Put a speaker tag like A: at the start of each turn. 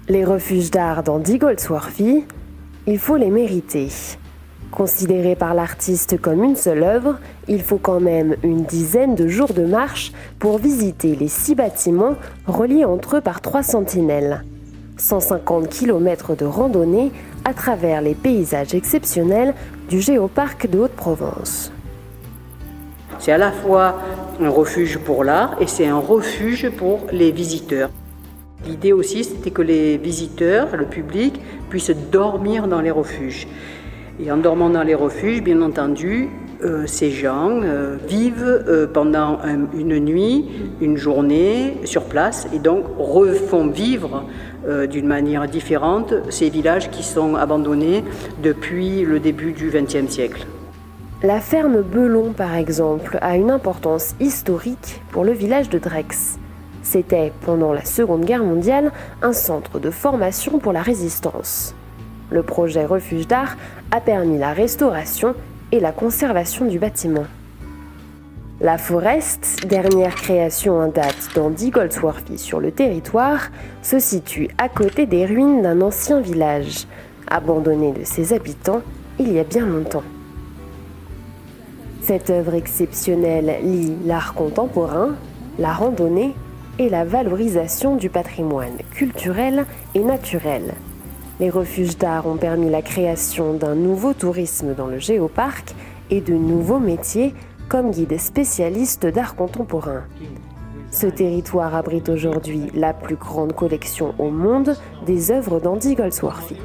A: Les refuges d'art d'Andy Goldsworthy, il faut les mériter. Considérés par l'artiste comme une seule œuvre, il faut quand même une dizaine de jours de marche pour visiter les 6 bâtiments reliés entre eux par 3 sentinelles. 150 km de randonnée à travers les paysages exceptionnels du Géoparc de Haute-Provence.
B: C'est à la fois un refuge pour l'art et c'est un refuge pour les visiteurs. L'idée aussi, c'était que les visiteurs, le public, puissent dormir dans les refuges. Et en dormant dans les refuges, bien entendu, ces gens vivent pendant une nuit, une journée sur place et donc refont vivre d'une manière différente ces villages qui sont abandonnés depuis le début du XXe siècle.
A: La ferme Belon, par exemple, a une importance historique pour le village de Drex. C'était, pendant la Seconde Guerre mondiale, un centre de formation pour la résistance. Le projet Refuge d'art a permis la restauration et la conservation du bâtiment. La Forest, dernière création en date d'Andy Goldsworthy sur le territoire, se situe à côté des ruines d'un ancien village, abandonné de ses habitants il y a bien longtemps. Cette œuvre exceptionnelle lie l'art contemporain, la randonnée et la valorisation du patrimoine culturel et naturel. Les refuges d'art ont permis la création d'un nouveau tourisme dans le Géoparc et de nouveaux métiers comme guide spécialiste d'art contemporain. Ce territoire abrite aujourd'hui la plus grande collection au monde des œuvres d'Andy Goldsworthy.